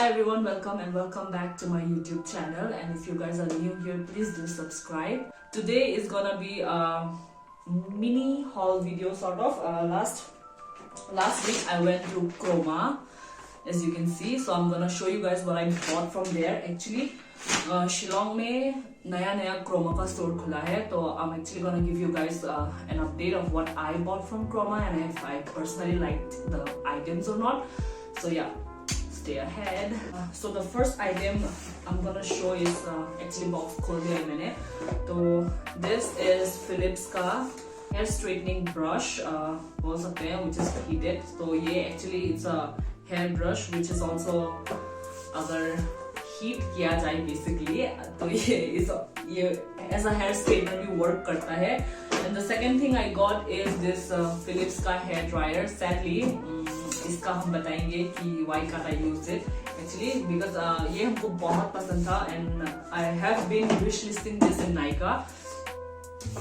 everyone, welcome and welcome back to my YouTube channel. And if you guys are new here, please do subscribe. Today is gonna be a mini haul video sort of. Last week I went to Croma, as you can see. So I'm gonna show you guys what I bought from there. Actually, Shillong में नया Croma का store खुला है. तो I'm actually gonna give you guys an update of what I bought from Croma and if I personally liked the items or not. So yeah. Stay ahead. So the first item I'm gonna show is actually box खोल दिया है मैंने. तो this is Philips का hair straightening brush बोल सकते हैं, which is heated. तो ये actually it's a hair brush which is also अगर heat किया जाए basically तो ये as a hair straightener भी work करता है. And the second thing I got is this Philips का hair dryer. Sadly इसका हम बताएंगे कि why can't I use it actually because ये हमको बहुत पसंद था and I have been wish listing this in Nykaa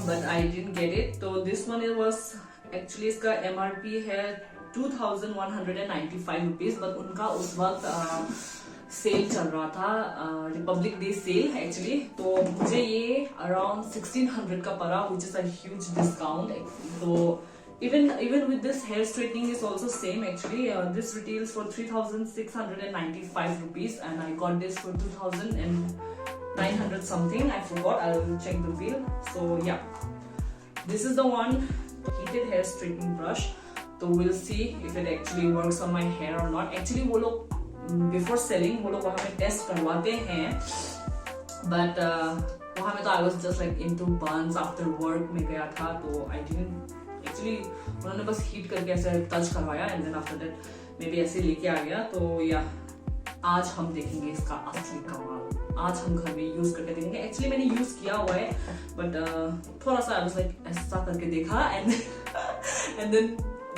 but I didn't get it. तो this one it was actually इसका MRP है 2,195 rupees but उनका उस वक्त सेल चल रहा था, रिपब्लिक डे सेल एक्चुअली. तो मुझे ये अराउंड 1600 का पड़ा which is a huge discount. तो even with this hair straightening is also same actually. This retails for 3,695 rupees and I got this for 2,900 something. I forgot, I will check the bill. So yeah, this is the one, heated hair straightening brush. So we'll see if it actually works on my hair or not. Actually वो लोग before selling वो लोग वहाँ पे test करवाते हैं but वहाँ में तो I was just like into buns after work में गया था तो I didn't actually उन्होंने बस हीट करके ऐसे टच करवाया and then after that मैं भी ऐसे लेके आ गया. तो या आज हम देखेंगे इसका असली कमाल. आज हम घर में यूज करके देखेंगे. एक्चुअली मैंने यूज किया हुआ है बट थोड़ा सा I was like ऐसा करके देखा and then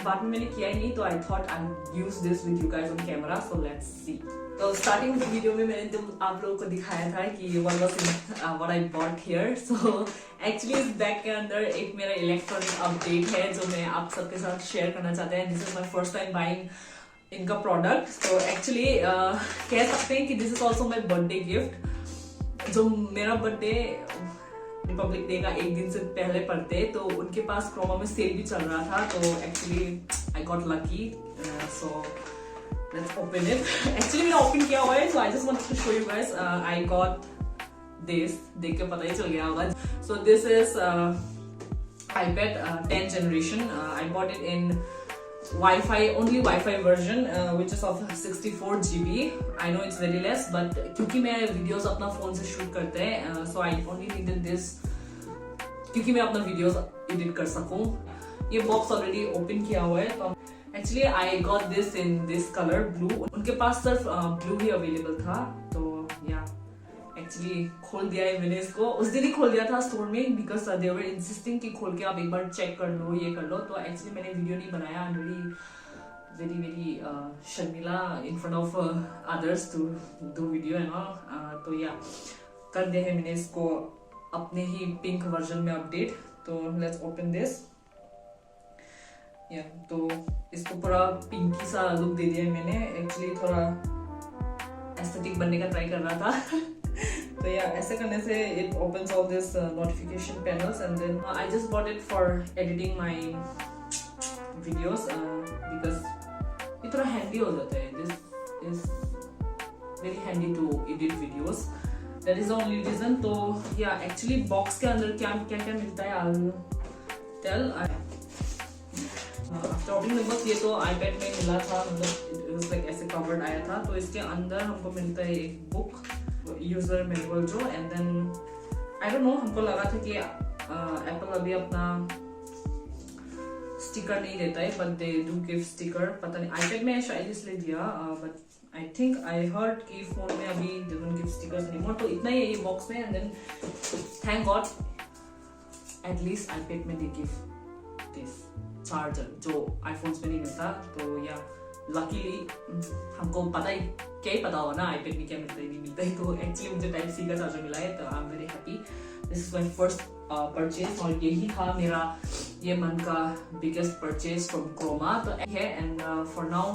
बाद में मैंने किया ही नहीं तो I thought I'll use this with you guys on camera. So let's see. तो स्टार्टिंग वीडियो में मैंने आप लोगों को दिखाया था कि what I bought here. So actually इस बैग के अंदर एक मेरा इलेक्ट्रॉनिक अपडेट है जो मैं आप सबके साथ शेयर करना चाहते हैं. This is my first time buying इनका प्रोडक्ट. तो एक्चुअली कह सकते हैं कि this is also my birthday gift. जो मेरा बर्थडे रिपब्लिक डे का एक दिन से पहले पड़ते तो उनके पास क्रोमा में सेल भी चल रहा था. तो actually I got lucky. So let's open it. Actually मैंने open किया हुआ है so I just wanted to show you guys. I got this. देख के पता ही चल गया होगा. So this is iPad 10th generation. I bought it in only Wi-Fi version which is of 64 GB. I know it's very less but क्योंकि मैं videos अपना phone से shoot करते हैं so I only needed this क्योंकि मैं अपना videos edit कर सकूं. ये box already open किया हुआ है. तो Actually, I got this in this color, blue. उनके पास सिर्फ blue ही available था. तो yeah, actually खोल दिया है मैंने इसको. उस दिन ही खोल दिया था स्टोर में because they were insisting कि खोल के आप एक बार चेक कर लो, ये कर लो. तो actually मैंने वीडियो नहीं बनाया. I'm very Sharmila in front of others to do video and all. तो yeah, कर दिया है मैंने इसको अपने ही पिंक वर्जन में अपडेट. तो let's open this. तो इसको पूरा पिंकी सा लुक दे दिया है मैंने. एक्चुअली थोड़ा एस्थेटिक बनने का ट्राई कर रहा था. तो या ऐसे करने से it opens all this notification panels and then I just bought it for editing my videos because ये थोड़ा handy हो जाता है. This is very handy to edit videos. That is the only reason. तो या actually box के अंदर क्या मिलता है I'll tell. आफ्टर ओपनिंग बस ये तो iPad में मिला था, मतलब लाइक ऐसे कवर्ड आया था. तो इसके अंदर हमको मिलता है एक बुक यूजर मैनुअल जो and then I don't know हमको लगा था कि एप्पल अभी अपना स्टिकर नहीं देता है but they do give sticker. पता नहीं iPad में शायद इसलिए दिया but I think I heard कि फोन में अभी they don't give stickers anymore. तो इतना ही है ये बॉक्स में and then thank God at least iPad में दे गिव दिस चार्जर जो आईफोन्स में नहीं मिलता. तो या लकीली हमको पता ही क्या ही पता होगा ना iPad में क्या मिलता है नहीं मिलता है. तो एक्चुअली मुझे टाइप सी का चार्जर मिला है तो I am very happy. This is my first purchase और यही था मेरा ये मंथ का बिगेस्ट परचेज फ्रॉम क्रोमा. तो है एंड फॉर नाउ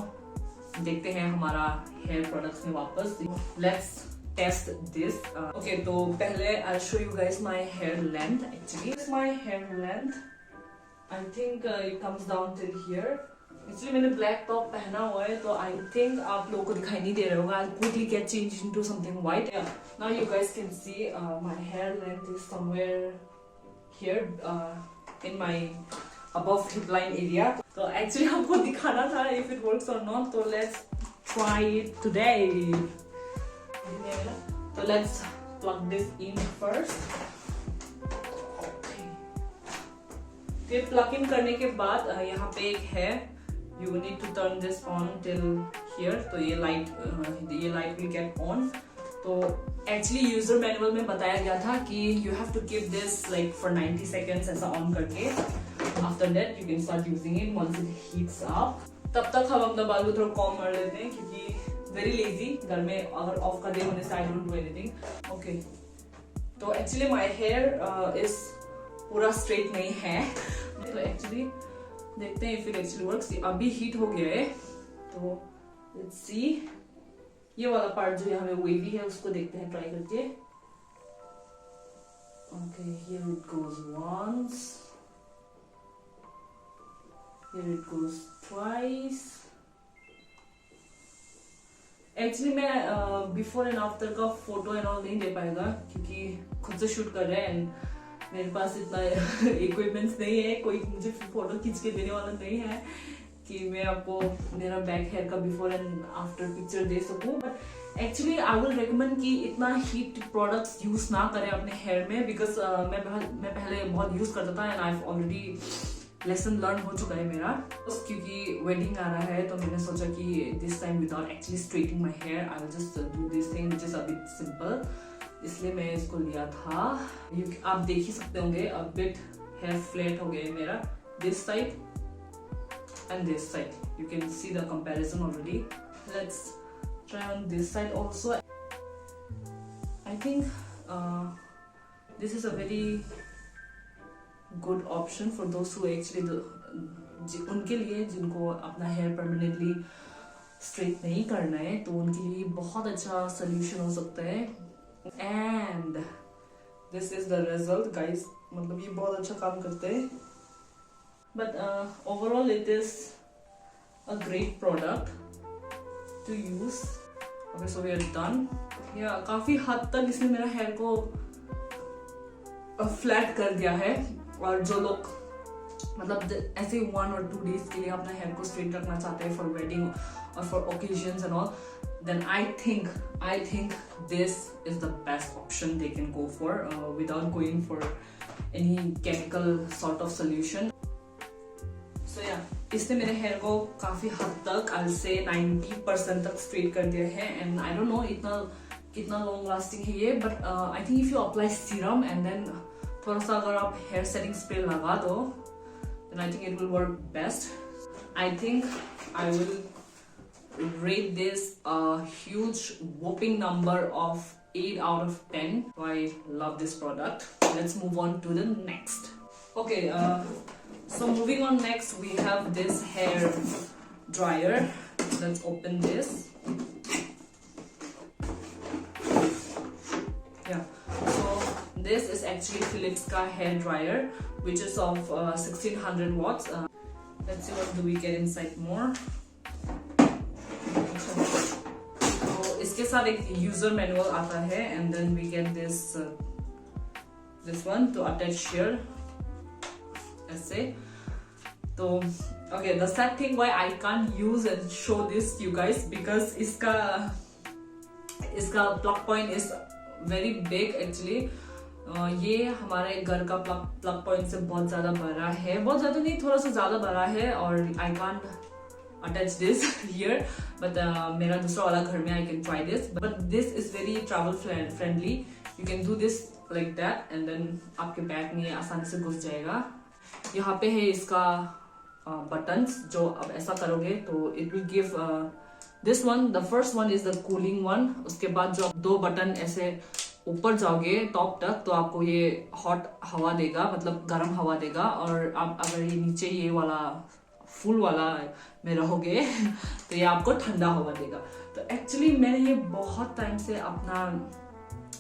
देखते हैं हमारा हेयर प्रोडक्ट्स में वापस। Let's test this. ओके, तो पहले I show you guys my hair length. Actually my hair length I think it comes down till here. Actually मैंने ब्लैक टॉप पहना हुआ है तो आई थिंक आप लोगों को दिखाई नहीं दे रहा होगा। I quickly get change into something white. Now you guys can see my hair length is somewhere here in my above hip line area. तो एक्चुअली हमको दिखाना था इफ इट वर्क्स और नॉट, तो लेट्स ट्राई इट टुडे। तो let's plug this in first. फिर plug in करने के बाद यहाँ पे एक है, you need to turn this on till here. तो ये लाइट विल गेट ऑन। तो एक्चुअली यूजर मैनुअल में बताया गया था कि you have to keep this like for 90 seconds ऐसा ऑन करके। After that you can start using it once it heats up. तब तक हम अपना बाल को थोड़ा कॉम कर लेते हैं क्योंकि वेरी लेजी, घर में अगर ऑफ कर दे होने से I don't do anything. Okay, तो एक्चुअली माय हेयर इज पूरा स्ट्रेट नहीं है। तो एक्चुअली देखते हैं फिर एक्चुअली वर्क्स। अभी हीट हो गया है तो लेट्स सी। ये वाला पार्ट जो यहाँ पे वेवी है उसको देखते हैं ट्राई करके। Okay, here it goes once, here it goes twice. Actually मैं बिफोर एंड आफ्टर का फोटो एंड ऑल नहीं दे पाएगा क्योंकि खुद से शूट कर रहे हैं एंड मेरे पास इतना इक्विपमेंट्स नहीं है, कोई मुझे फोटो खींच के देने वाला नहीं है कि मैं आपको मेरा बैक हेयर का बिफोर एंड आफ्टर पिक्चर दे सकूं। But actually I will recommend कि इतना हीट प्रोडक्ट्स यूज ना करें अपने हेयर में, बिकॉज मैं पहले बहुत यूज करता था and I have already lesson learn हो चुका है मेरा। क्योंकि वेडिंग आ रहा है तो मैंने सोचा कि this time without actually straightening my here I will just do this thing which is a bit simple, इसलिए मैं इसको लिया था। आप देख ही सकते होंगे अ बिट हेयर फ्लैट हो गया है मेरा, this side and this side. You can see the comparison already. Let's try on this side also. I think this is a very good option for those who actually उनके लिए जिनको अपना hair permanently straight नहीं करना है तो उनके लिए बहुत अच्छा सोल्यूशन हो सकता है। And this is the result guys, मतलब ये बहुत अच्छा काम करते हैं। But overall it is a great product to use. Okay, so we are done. Yeah, काफी हद तक इसने मेरा हेयर को फ्लैट कर दिया है। और जो लोग मतलब ऐसे 1 or 2 days के लिए अपना हेयर को स्ट्रेट रखना चाहते हैं फॉर वेडिंग और for occasions and all, then I think this is the best option they can go for without going for any chemical sort of solution. So yeah, इसने मेरे हेयर को काफी हद तक आई विल से 90% तक straight कर दिया है। एंड आई डोंट नो कितना लॉन्ग लास्टिंग है ये, but I think if you apply serum and then थोड़ा सा अगर आप हेयर सेटिंग स्प्रे लगा दो then I think it will work best. I think I will rate this a huge whopping number of 8 out of 10. So I love this product. Let's move on to the next. Okay, so moving on next we have this hair dryer. Let's open this. Yeah, so this is actually Philips ka hair dryer which is of 1600 watts. Let's see what do we get inside more. तो इसके साथ एक user manual आता है and then we get this one to attach here ऐसे। तो okay, the sad thing why I can't use and show this you guys because इसका plug point is very big actually. ये हमारे घर का plug point से बहुत ज्यादा बड़ा है, बहुत ज्यादा नहीं, थोड़ा सा ज्यादा बड़ा है और I can't attach this here, but मेरा दूसरा वाला घर में I can try this, but this is very travel friendly. You can do this like that and then आपके बैग में आसानी से घुस जाएगा। यहाँ पे है इसका buttons, जो अब ऐसा करोगे तो it will give this one, the first one is the cooling one. उसके बाद जो 2 बटन ऐसे ऊपर जाओगे टॉप तक तो आपको ये हॉट हवा देगा, मतलब गर्म हवा देगा। और आप अगर ये नीचे ये वाला फुल वाला में रहोगे तो ये आपको ठंडा हवा देगा। तो एक्चुअली मैंने ये बहुत टाइम से अपना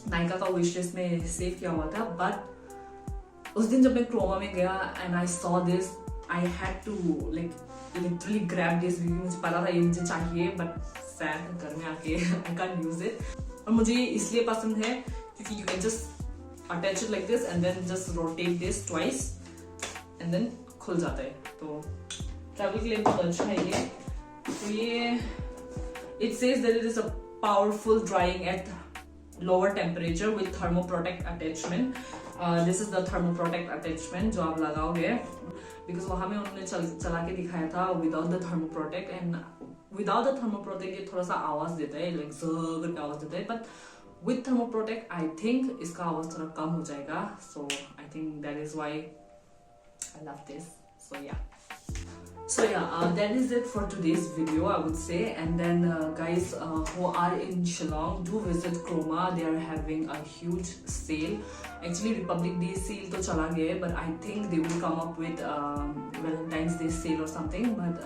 नायका का विश लिस्ट में सेव किया हुआ था, बट उस दिन जब मैं क्रोमा में गया and I saw this, I had to like literally grab this, मुझे पता था ये मुझे चाहिए, बट सैड घर में आके आई कांट यूज इट। और मुझे इसलिए पसंद है क्योंकि you can just attach it like this and then just rotate this twice and then खुल जाता है। तो ट्रैवल के लिए बहुत अच्छा है ये। तो ये it says that it is a powerful drying at lower temperature with thermoprotect attachment. This is the thermoprotect attachment जो आप लगाओगे, because वहाँ में उन्होंने चला के दिखाया था without the thermoprotect, and without the thermoprotect ये थोड़ा सा आवाज देता है, like ज़ करके आवाज देता है, but with thermoprotect I think इसका आवाज थोड़ा कम हो जाएगा। So I think that is why I love this. So yeah, that is it for today's video, I would say. And then guys who are in Shillong, do visit Croma. They are having a huge sale. Actually Republic Day sale तो चला गया है, but I think they will come up with Valentine's Day sale or something. But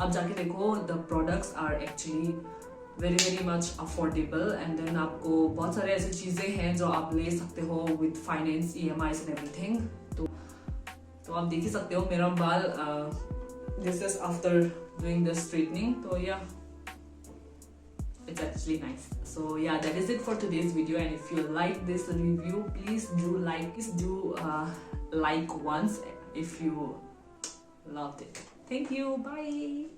आप जाके देखो, the products are actually very much affordable, and then आपको बहुत सारे ऐसे चीजें हैं जो आप ले सकते हो with finance, EMIs and everything. तो आप देख ही सकते हो मेरा बाल this is after doing the straightening. So yeah, it's actually nice. So yeah, that is it for today's video, and if you like this review, please do like once if you loved it. Thank you, bye.